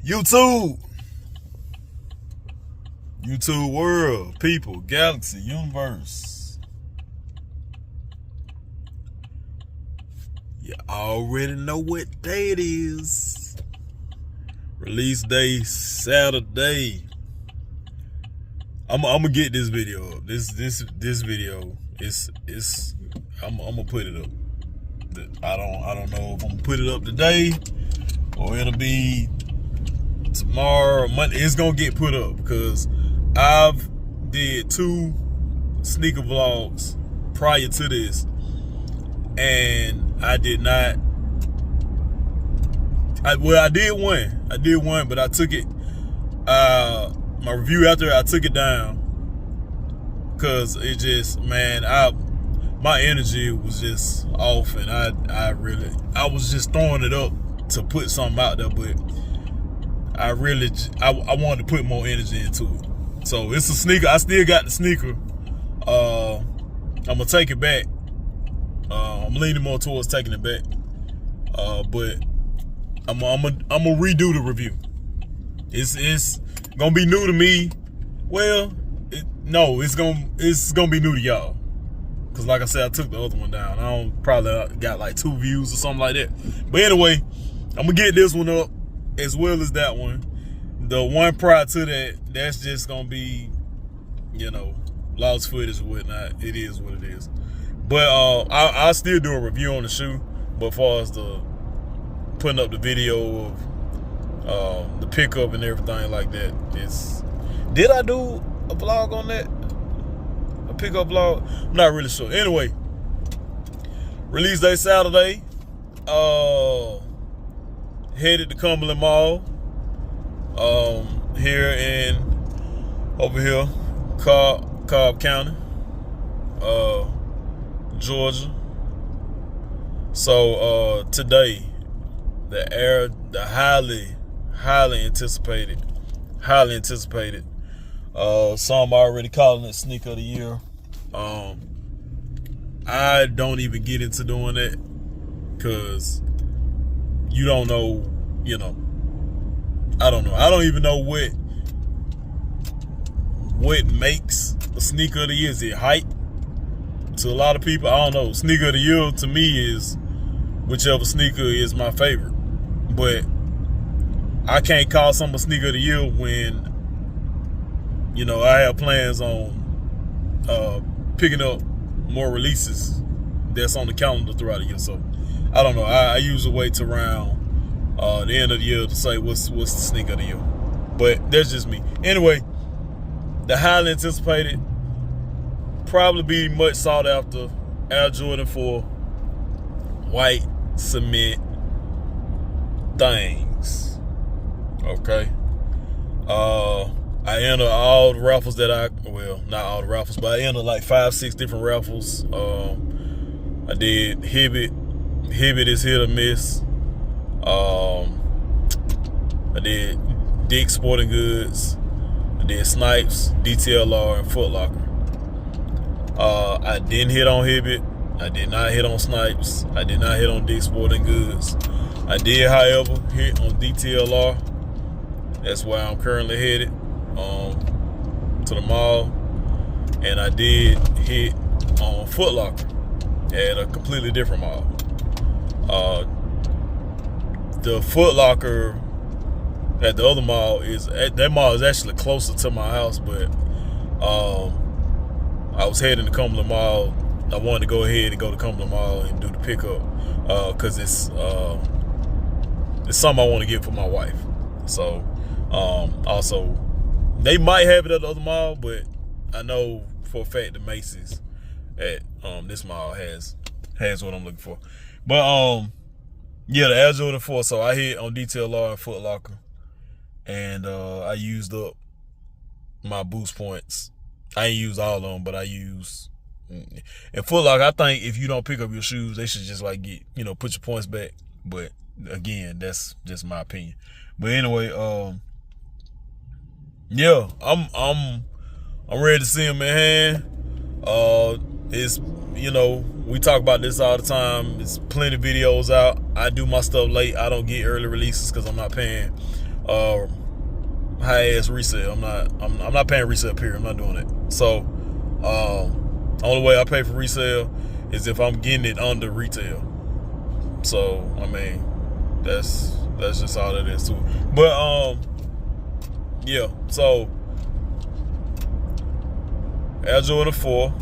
YouTube. YouTube world, people, galaxy, universe. You already know what day it is. Release day, Saturday. I'm gonna get this video up. This video is I'm gonna put it up. I don't know if I'm gonna put it up today or it'll be tomorrow or Monday. It's gonna get put up because I've did 2 sneaker vlogs prior to this, and I did not. I did one. But I took it. My review after I took it down because it just, man, my energy was just off, and I was just throwing it up to put something out there, but I wanted to put more energy into it. So it's a sneaker. I still got the sneaker. I'm gonna take it back. I'm leaning more towards taking it back. But I'm gonna redo the review. It's gonna be new to me. Well, it's gonna be new to y'all. Cause like I said, I took the other one down. I probably got like 2 views or something like that. But anyway, I'm gonna get this one up as well as that one. The one prior to that, that's just gonna be, lost footage or whatnot. It is what it is. But I'll still do a review on the shoe. But as far as the putting up the video of the pickup and everything like that, did I do a vlog on that? A pickup vlog? I'm not really sure. Anyway, release day Saturday. Headed to Cumberland Mall. Over here, Cobb County, Georgia. So today, the highly anticipated, some already calling it sneaker of the year. I don't even get into doing that because you don't know, I don't know. I don't even know what makes a sneaker of the year. Is it hype? To a lot of people, I don't know. Sneaker of the year to me is whichever sneaker is my favorite. But I can't call something a sneaker of the year when, I have plans on picking up more releases that's on the calendar throughout the year. So I don't know. I usually wait till around the end of the year to say what's the sneaker of the year. But that's just me. Anyway, the highly anticipated, probably be much sought after Air Jordan 4 white cement things. Okay. I enter all the raffles that not all the raffles, but I entered like 5-6 different raffles. I did Hibbett. Hibbett is hit or miss. I did Dick's Sporting Goods. I did Snipes, DTLR, and Foot Locker. I didn't hit on Hibbett. I did not hit on Snipes. I did not hit on Dick's Sporting Goods. I did, however, hit on DTLR. That's where I'm currently headed to the mall. And I did hit on Foot Locker at a completely different mall. The Foot Locker at the other mall is actually closer to my house, but I was heading to Cumberland Mall. I wanted to go ahead and go to Cumberland Mall and do the pickup because it's something I want to get for my wife. So also they might have it at the other mall, but I know for a fact the Macy's at this mall has what I'm looking for. But yeah, the Air Jordan 4. So I hit on DTLR and Foot Locker, and I used up my boost points. I ain't used all of them, but I used. And Foot Locker, I think if you don't pick up your shoes, they should just like put your points back. But again, that's just my opinion. But anyway, yeah, I'm ready to see them in hand. It's we talk about this all the time. There's plenty of videos out. I do my stuff late. I don't get early releases because I'm not paying high ass resale. I'm not paying resale, period. I'm not doing it. So only way I pay for resale is if I'm getting it under retail. So I mean, that's just all it is too. But yeah. So Air Jordan 4.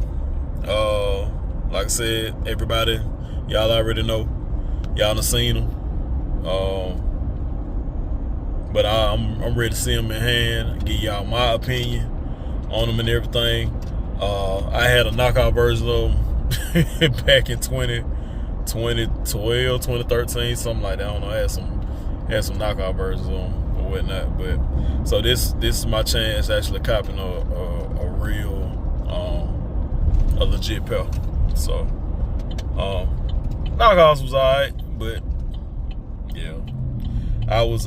Like I said, everybody, y'all already know. Y'all done seen them. But I'm ready to see them in hand. Give y'all my opinion on them and everything. I had a knockout version of them back in 2012, 2013, something like that. I don't know. I had some knockout versions of them or whatnot. But so this is my chance to actually copying a real, a legit pair. So knockoffs was alright, but yeah, I was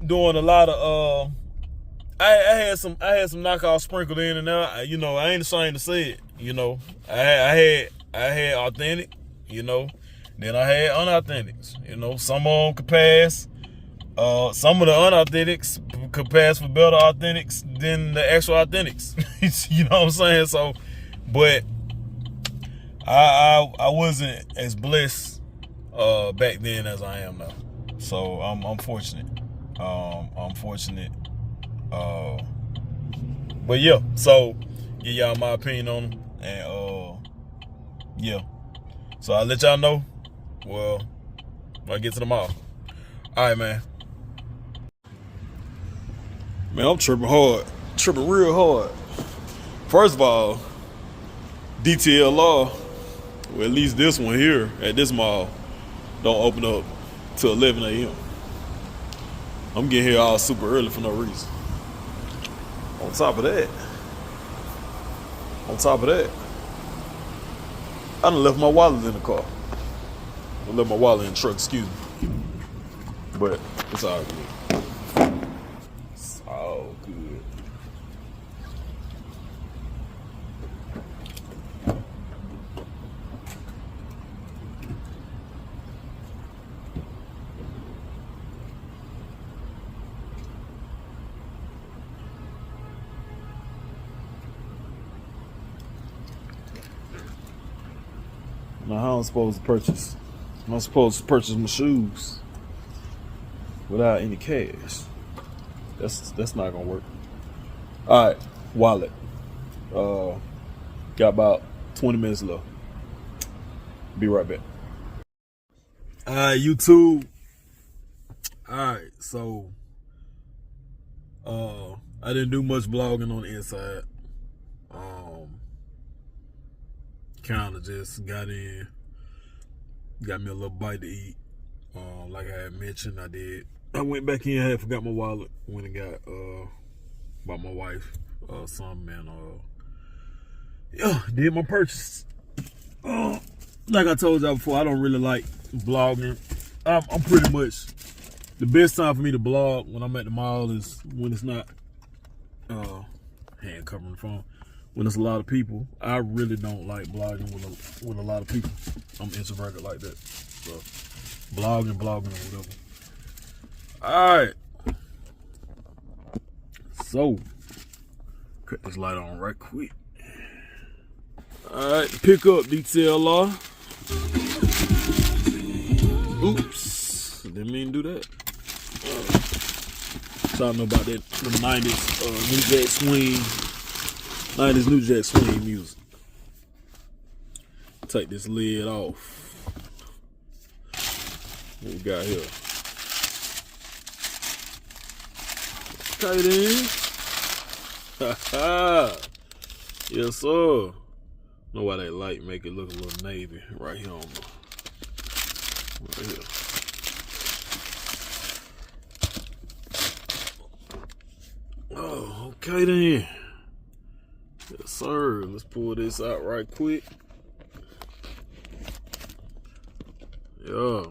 doing a lot of I had some knockoffs sprinkled in and out. You know, I ain't ashamed to say it. You know, I had authentic. You know, then I had unauthentics. You know, some of them could pass. Some of the unauthentics could pass for better authentics than the actual authentics. You know what I'm saying? So, but I wasn't as blessed back then as I am now. So I'm fortunate. I'm fortunate. But yeah, so give y'all my opinion on them, and yeah. So I'll let y'all know. Well, when I get to the mall. All right, man. Man, I'm tripping real hard. First of all, DTLR, well, at least this one here at this mall, don't open up till 11 a.m. I'm getting here all super early for no reason. On top of that, I done left my wallet in the car. I left my wallet in the truck, excuse me. But it's all good. It's all good. Now how I'm supposed to purchase? I'm supposed to purchase my shoes without any cash. That's not gonna work. All right, wallet. Got about 20 minutes left. Be right back. All right, YouTube. All right, so I didn't do much vlogging on the inside. Kind of just got me a little bite to eat. Like I had mentioned, I went back in, I had forgot my wallet, went and got bought my wife something, and yeah, did my purchase. Like I told y'all before, I don't really like vlogging. I'm pretty much, the best time for me to vlog when I'm at the mall is when it's not hand covering the phone. When there's a lot of people. I really don't like vlogging with a lot of people. I'm introverted like that. So vlogging or whatever. Alright. So cut this light on right quick. Alright, pick up DTLR. Oops. Didn't mean to do that. Y'all know about that the 90s New Jack Swing. 90s New Jack Swing music. Take this lid off. What we got here? Okay then. Yes sir. Know why that light make it look a little navy right here on the right here. Oh, okay then. Yes, sir. Let's pull this out right quick. Yeah.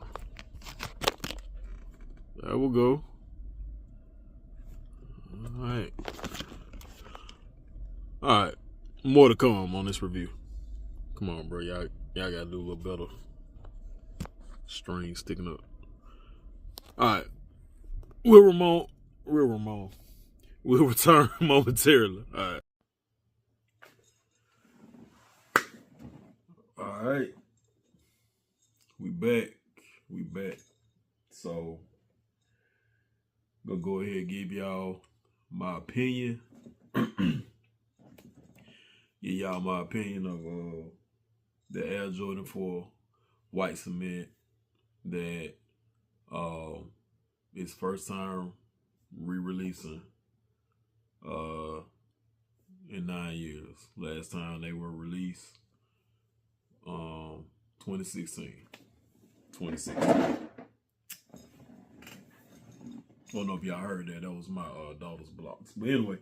There we go. Alright. Alright. More to come on this review. Come on, bro. Y'all gotta do a little better. String sticking up. Alright. Will Ramon, Real Ramon, will return momentarily. All right. We back. So, gonna go ahead and give y'all my opinion. Give y'all my opinion of the Air Jordan 4 white cement that is first time re-releasing in 9 years. Last time they were released 2016. I don't know if y'all heard that. That was my daughter's blocks. But anyway,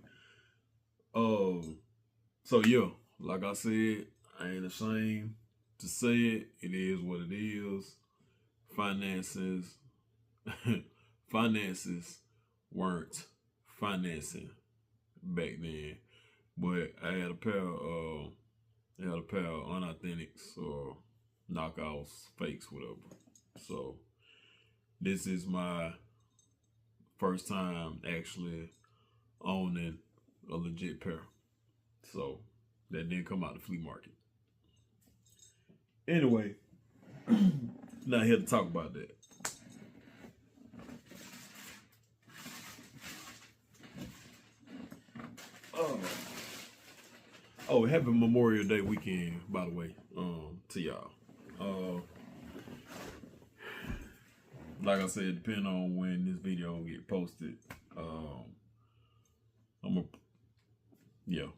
so yeah, like I said, I ain't ashamed to say it. It is what it is. Finances weren't financing back then. But I had a pair of unauthentics or knockouts, fakes, whatever. So this is my first time actually owning a legit pair. So that didn't come out the flea market. Anyway, not here to talk about that. Oh, happy Memorial Day weekend, by the way, to y'all. Like I said, depending on when this video get posted, yeah.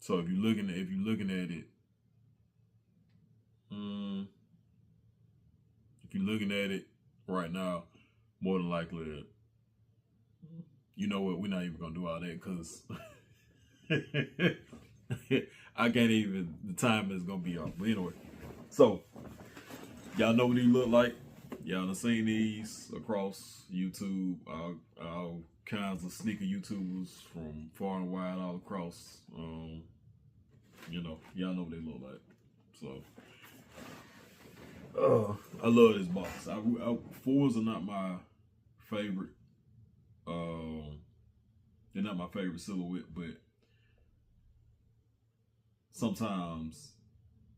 So if you're looking at it, if you're looking at it right now, more than likely, you know what? We're not even gonna do all that because I can't even. The time is gonna be off. But anyway, so y'all know what these look like. Y'all done seen these across YouTube. All kinds of sneaker YouTubers from far and wide, all across. You know, y'all know what they look like. So, I love this box. Fours are not my favorite. They're not my favorite silhouette, but sometimes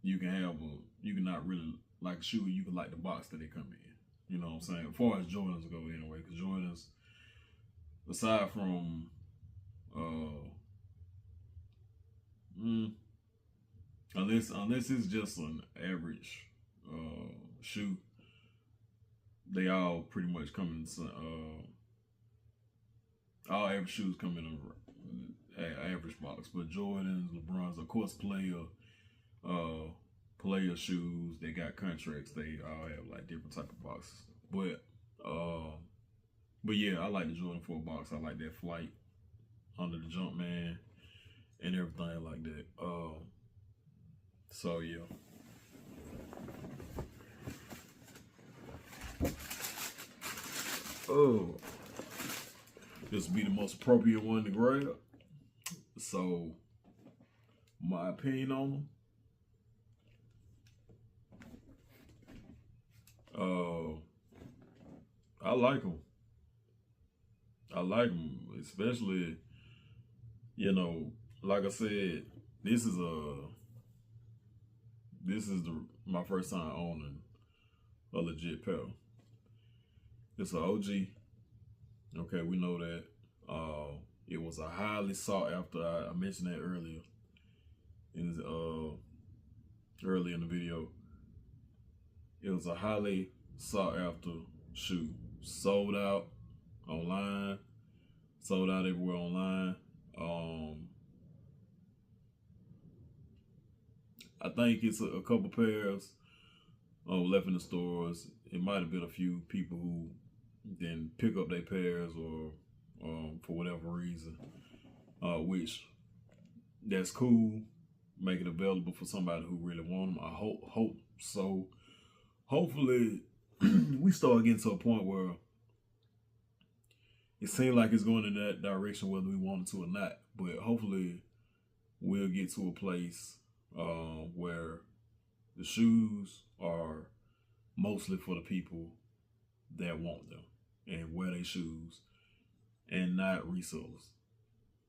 you can not really like a shoe. You can like the box that they come in. You know what I'm saying? As far as Jordans go, anyway, because Jordans, aside from unless it's just an average shoe, they all pretty much come in. All average shoes come in an average box, but Jordans, LeBrons, of course, player shoes, they got contracts. They all have like different type of boxes. But yeah, I like the Jordan 4 box. I like that flight under the Jumpman and everything like that. So yeah. Oh, this would be the most appropriate one to grab. So, my opinion on them. I like them. Especially, you know, like I said, this is my first time owning a legit pair. It's an OG. Okay, we know that. It was a highly sought after. I mentioned that earlier in the video. It was a highly sought after shoe. Sold out online. Sold out everywhere online. I think it's a couple pairs left in the stores. It might have been a few people who didn't pick up their pairs or for whatever reason, which that's cool. Make it available for somebody who really want them. I hope so. Hopefully, we start getting to a point where it seems like it's going in that direction, whether we want it to or not. But hopefully, we'll get to a place where the shoes are mostly for the people that want them. and wear their shoes, and not resellers.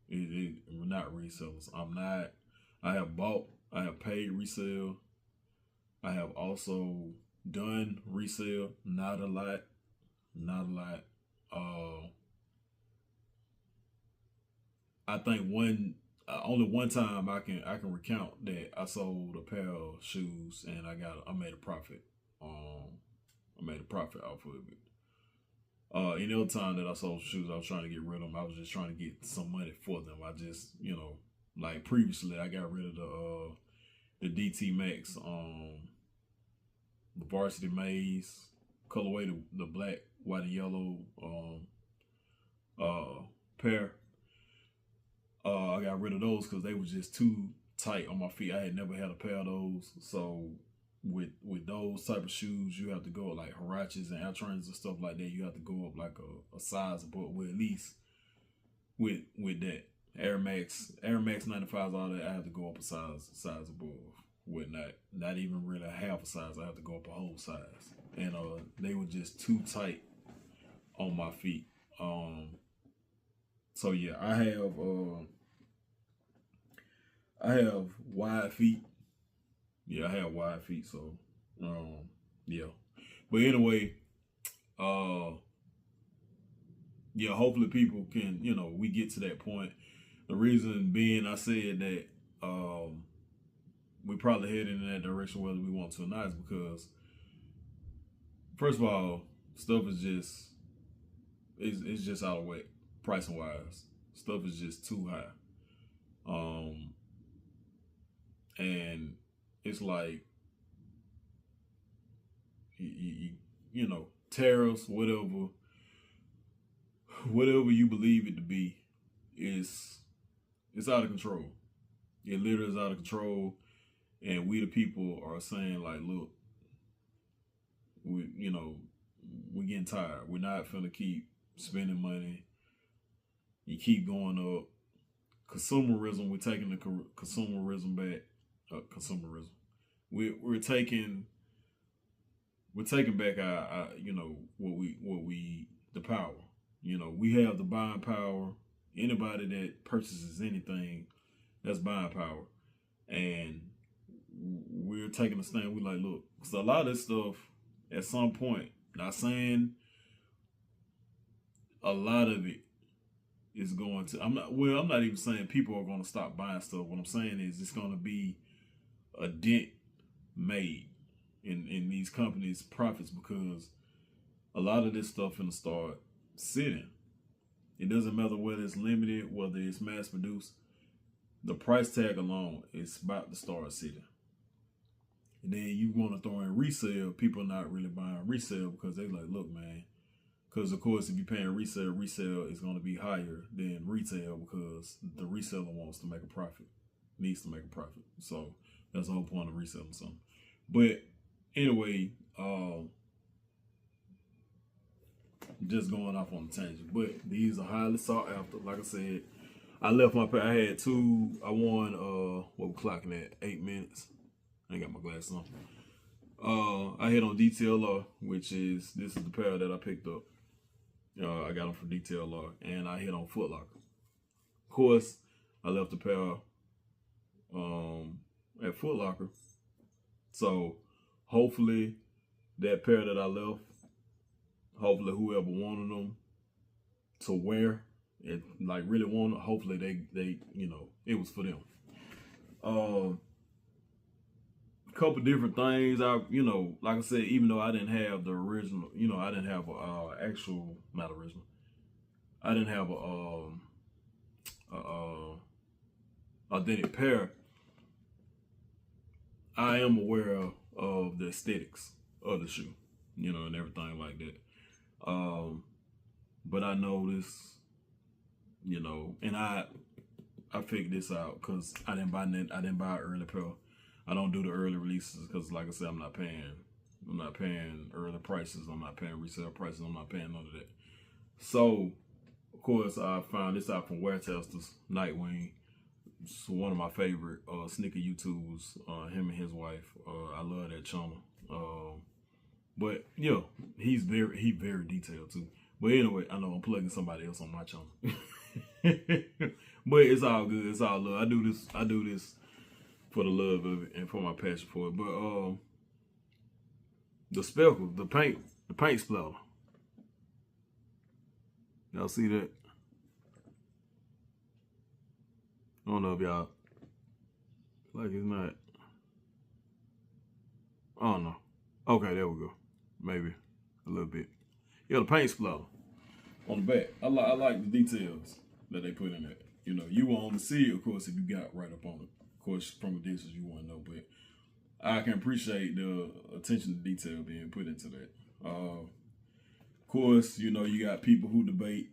Not resellers. I'm not. I have bought. I have paid resale. I have also done resale. Not a lot. Not a lot. I think only one time I can recount that I sold a pair of shoes and I made a profit. I made a profit off of it. Any other time that I sold shoes, I was trying to get rid of them. I was just trying to get some money for them. I just, like previously, I got rid of the DT Max, the Varsity Maze colorway, the black, white, and yellow pair. I got rid of those because they were just too tight on my feet. I had never had a pair of those, so with those type of shoes, you have to go like Huaraches and Altrans and stuff like that. You have to go up like a size above. Well, at least with that Air Max 95s, all that, I have to go up a size above. With not even really a half a size, I have to go up a whole size. And they were just too tight on my feet. So yeah, I have wide feet. Yeah, I have wide feet, so yeah. But anyway, yeah, hopefully people can, we get to that point. The reason being I said that we probably heading in that direction whether we want to or not is because, first of all, stuff is just it's just out of whack, pricing wise. Stuff is just too high. And it's like, tariffs, whatever you believe it to be, it's out of control. It literally is out of control. And we the people are saying like, look, we're getting tired. We're not finna keep spending money. You keep going up. Consumerism, we're taking the consumerism back. Consumerism. We're taking back our the power. We have the buying power. Anybody that purchases anything, that's buying power. And we're taking a stand. We're like, look, because a lot of this stuff at some point, not saying a lot of it is going to, I'm not even saying people are going to stop buying stuff. What I'm saying is it's going to be a dent made in these companies' profits, because a lot of this stuff going to start sitting. It doesn't matter whether it's limited, whether it's mass produced. The price tag alone is about to start sitting. And then you want to throw in resale. People are not really buying resale because they like, look, man, because of course if you're paying resale is going to be higher than retail because the reseller wants to make a profit, needs to make a profit. So that's the whole point of reselling something. But anyway, just going off on a tangent. But these are highly sought after. Like I said, I left my pair. I had two. I won, what we're clocking at, 8 minutes. I ain't got my glasses on. I hit on DTLR, this is the pair that I picked up. I got them from DTLR, and I hit on Foot Locker. Of course, I left the pair at Foot Locker. So hopefully that pair that I left, hopefully whoever wanted them to wear and like really want it, hopefully they it was for them. Couple different things. Like I said, even though I didn't have the original, I didn't have not original. I didn't have authentic pair. I am aware of the aesthetics of the shoe, and everything like that. But I noticed, and I figured this out because I didn't buy an early pair. I don't do the early releases because, like I said, I'm not paying early prices. I'm not paying resale prices. I'm not paying none of that. So, of course, I found this out from Wear Testers, Nightwing. It's one of my favorite sneaker YouTubers. Him and his wife. I love that channel. But yeah, he's very detailed too. But anyway, I know I'm plugging somebody else on my channel. But it's all good. It's all love. I do this for the love of it and for my passion for it. But the speckle, the paint splatter. Y'all see that? I don't know if y'all like it's not. I don't know. Okay, there we go. Maybe a little bit. Yeah, the paint splatter on the back. I like the details that they put in it. You know, you won't only see it, of course, if you got right up on it. Of course, from a distance, you won't know, but I can appreciate the attention to detail being put into that. Of course, you know, you got people who debate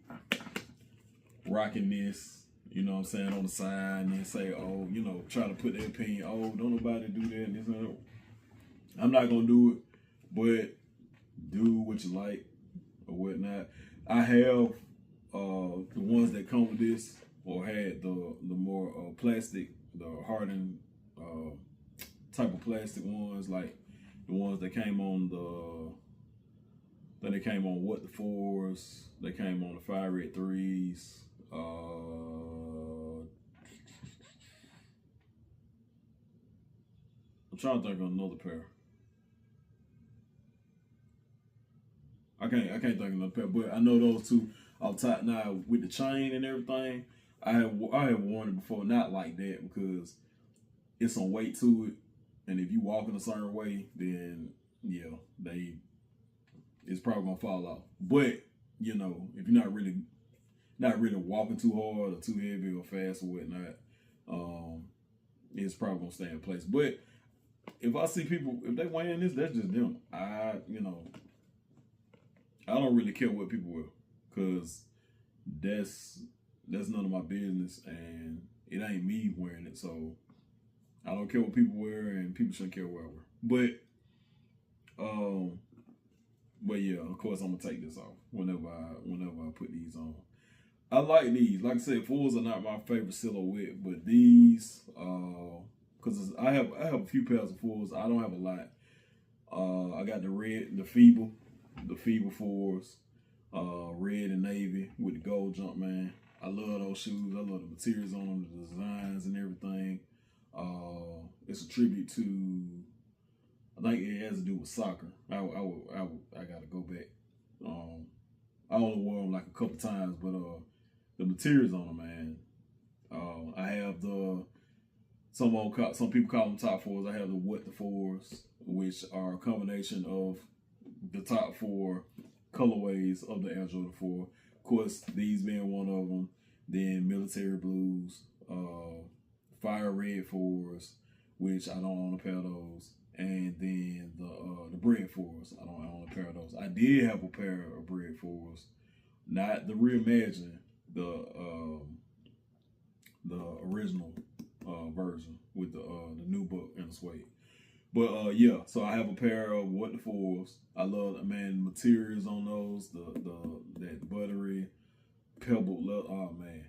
rocking this, you know what I'm saying, on the side and then say, oh, you know, try to put their opinion, oh, don't nobody do that and this and that. I'm not going to do it, but do what you like or whatnot. I have the ones that come with this, or had the more plastic, the hardened type of plastic ones, like the ones that came on they came on What the Fours, they came on the Fire Red 3s. I'm trying to think of another pair. I can't think of another pair, but I know those two off top. Now with the chain and everything, I have worn it before, not like that because it's some weight to it, and if you walk in a certain way, then yeah, it's probably gonna fall off. But you know, if you're not really walking too hard or too heavy or fast or whatnot, it's probably gonna stay in place. But if I see people, if they wearing this, that's just them. I don't really care what people wear, cause that's none of my business, and it ain't me wearing it. So I don't care what people wear, and people shouldn't care what I wear. But yeah, of course I'm gonna take this off whenever I put these on. I like these. Like I said, fours are not my favorite silhouette, but these, cause I have a few pairs of fours. I don't have a lot. I got the Feeble fours, red and navy with the gold jump, man. I love those shoes. I love the materials on them, the designs and everything. It's a tribute to, I think it has to do with soccer. I gotta go back. I only wore them like a couple times, but the materials on them, man. I have some people call them top fours. I have the What the Fours, which are a combination of the top four colorways of the Air Jordan 4. Of course, these being one of them. Then military blues, fire red 4s, which I don't own a pair of those, and then the bread 4s. I don't own a pair of those. I did have a pair of bread 4s, not the reimagined, the original version with the new book and the suede. But yeah, so I have a pair of What the Fours. I love, man, materials on those, that buttery pebbled leather. Oh man,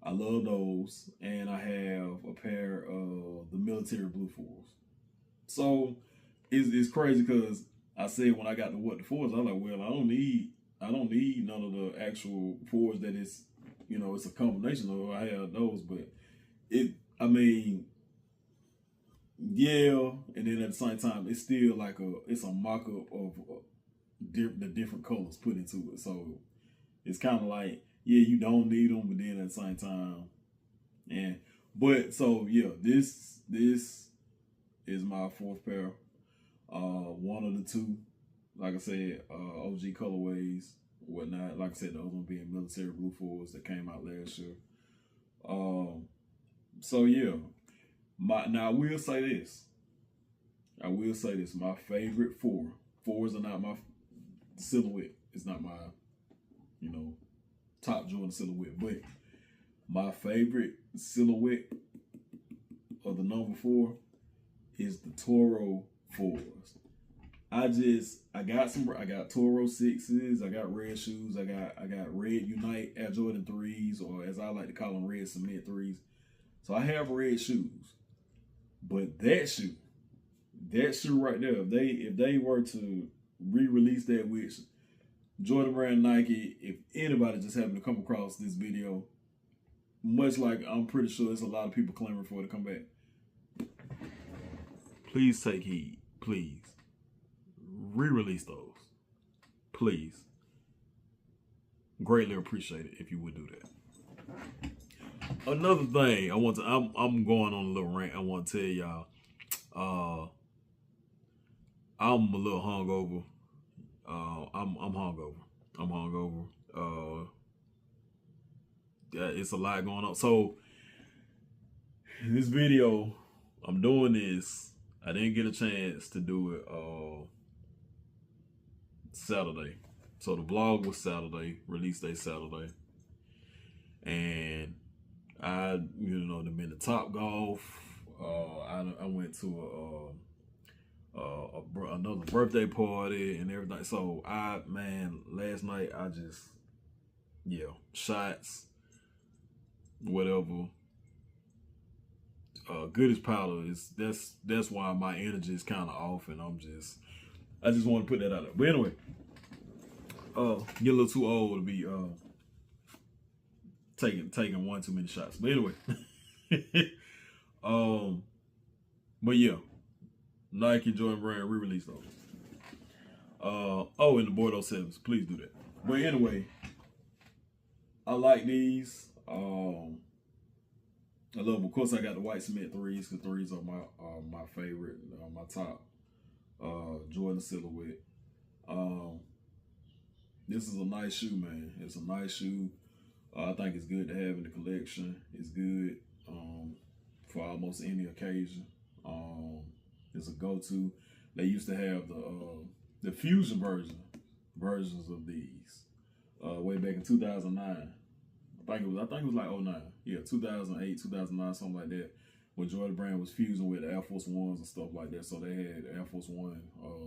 I love those. And I have a pair of the military blue fours. So it's crazy because I said when I got the What the Fours, I was like, well, I don't need none of the actual fours that it's, you know, it's a combination of. I have those, but yeah, and then at the same time, it's still like it's a mock-up of the different colors put into it. So it's kind of like, yeah, you don't need them, but then at the same time, so yeah, this is my fourth pair. One of the two, like I said, OG colorways, whatnot. Like I said, the other one being military blue fours that came out last year. So yeah. Now I will say this. My favorite fours are not my silhouette. It's not my, you know, top Jordan silhouette. But my favorite silhouette of the number 4 is the Toro 4s. I got Toro 6s. I got red shoes. I got red Unite Air Jordan 3s, or as I like to call them, red cement 3s. So I have red shoes. But that shoe right there, if they were to re-release that, which Jordan Brand Nike, if anybody just happened to come across this video, much like I'm pretty sure there's a lot of people clamoring for it to come back, please take heed. Please. Re-release those. Please. Greatly appreciate it if you would do that. Another thing I'm going on a little rant. I want to tell y'all, I'm a little hungover. I'm hungover. I'm hungover. Yeah, it's a lot going on. So this video, I'm doing this. I didn't get a chance to do it Saturday. So the vlog was Saturday, release day Saturday. And I, been to Top Golf. I went to another birthday party and everything. So last night I just, shots, whatever. Good as powder is that's why my energy is kind of off, and I just want to put that out there. But anyway, get a little too old to be taking one too many shots. But anyway, but yeah, Nike Jordan Brand re-release those. And the Bordeaux 7s, please do that. But anyway, I like these. I love them. Of course, I got the white cement 3s, because 3s are my favorite, my top Jordan silhouette. This is a nice shoe, man. It's a nice shoe. I think it's good to have in the collection. It's good for almost any occasion. It's a go-to. They used to have the Fusion versions of these way back in 2009. I think it was like 09. Yeah, 2008, 2009, something like that. When Jordan Brand was fusing with Air Force Ones and stuff like that. So they had Air Force One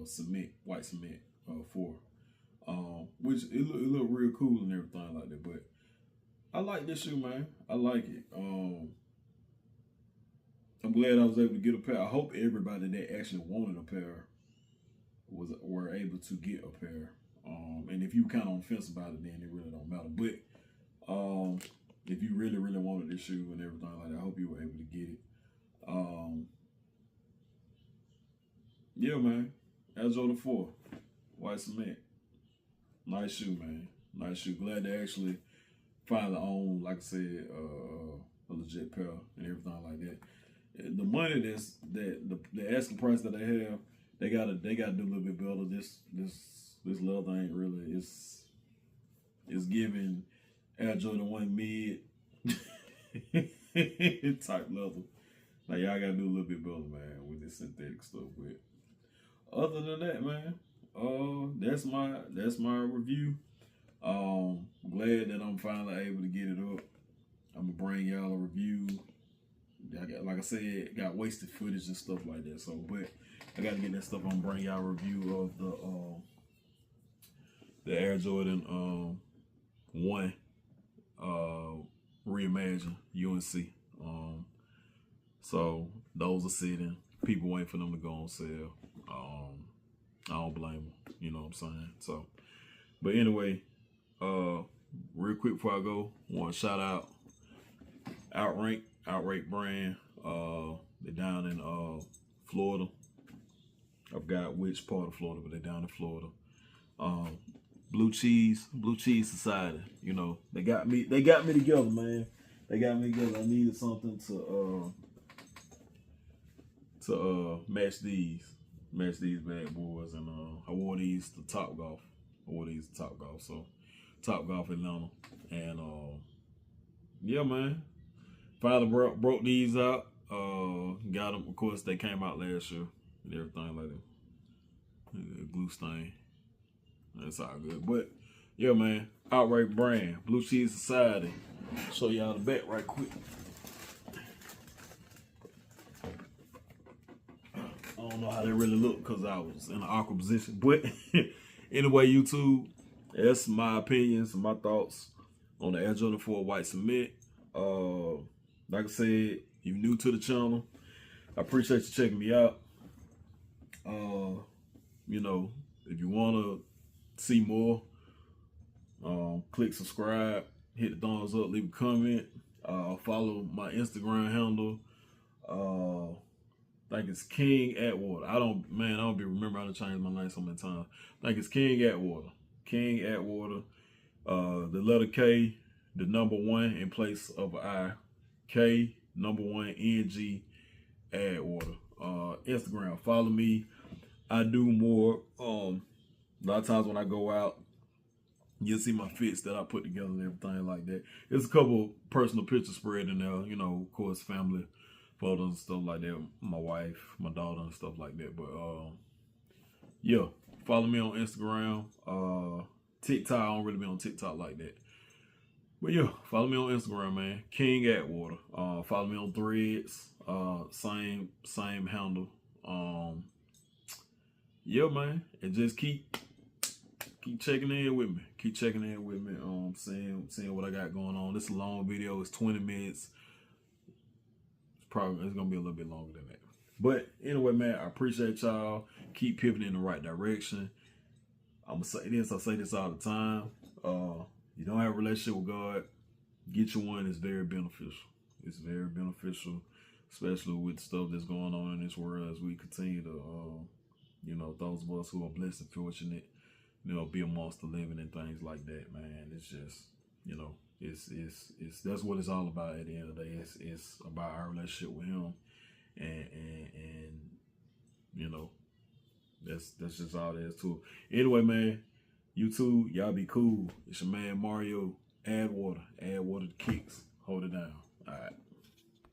cement, white cement 4. Which it looked real cool and everything like that. But I like this shoe, man. I like it. I'm glad I was able to get a pair. I hope everybody that actually wanted a pair were able to get a pair. And if you kind of on the fence about it, then it really don't matter. But if you really, really wanted this shoe and everything like that, I hope you were able to get it. Yeah, man. Air Jordan 4, white cement. Nice shoe, man. Nice shoe. Glad to actually finally own, like I said, a legit pair and everything like that. The money the asking price that they have, they gotta do a little bit better. This leather ain't really. It's giving Air Jordan 1 mid type leather. Like, y'all gotta do a little bit better, man, with this synthetic stuff. But other than that, man, that's my review. Glad that I'm finally able to get it up. I'm gonna bring y'all a review. Like I said, got wasted footage and stuff like that. So, but I gotta get that stuff. I'm gonna bring y'all a review of the Air Jordan 1 Reimagine UNC. So those are sitting. People waiting for them to go on sale. I don't blame them. You know what I'm saying? So, but anyway, real quick before I go, want to shout out Outrate brand. They're down in Florida. I forgot which part of Florida, but they're down in Florida. Blue Cheese Society. You know, they got me together, man. They got me together. I needed something to match these bad boys, and I wore these to Top Golf. So Top Golf Atlanta, and yeah, man. Finally broke these out. Got them. Of course, they came out last year and everything like that. Glue stain. That's all good. But yeah, man. Outright brand. Blue Cheese Society. Show y'all the back right quick. I don't know how they really look because I was in an awkward position. But anyway, YouTube, that's my opinions and my thoughts on the Air Jordan 4 white cement. Like I said, if you're new to the channel, I appreciate you checking me out. You know, if you want to see more, Click subscribe, hit the thumbs up, leave a comment. Follow my Instagram handle. I think it's King Atwater. I don't be remembering how to change my name so many times. I think it's King Atwater. King Atwater. The letter K, the number 1 in place of an I. K, number 1, NG, Atwater. Instagram. Follow me. I do more. A lot of times when I go out, you'll see my fits that I put together and everything like that. There's a couple personal pictures spread in there, you know, of course, family photos and stuff like that. My wife, my daughter and stuff like that. But yeah, follow me on Instagram. TikTok, I don't really be on TikTok like that. But yeah, follow me on Instagram, man. King Atwater. Follow me on Threads. Same handle. Yeah, man. And just keep checking in with me. Keep checking in with me. Seeing what I got going on. This is a long video. It's 20 minutes. It's gonna be a little bit longer than that. But anyway, man, I appreciate y'all. Keep pivoting in the right direction. I'm gonna say this. I say this all the time. You don't have a relationship with God, get you one. It's very beneficial. It's very beneficial, especially with stuff that's going on in this world as we continue to, you know, those of us who are blessed and fortunate, you know, be amongst the living and things like that, man. It's just, you know, it's that's what it's all about at the end of the day. It's about our relationship with Him, and you know, that's just all there is to it. Anyway, man, YouTube, y'all be cool. It's your man Mario. Atwater the kicks. Hold it down. All right.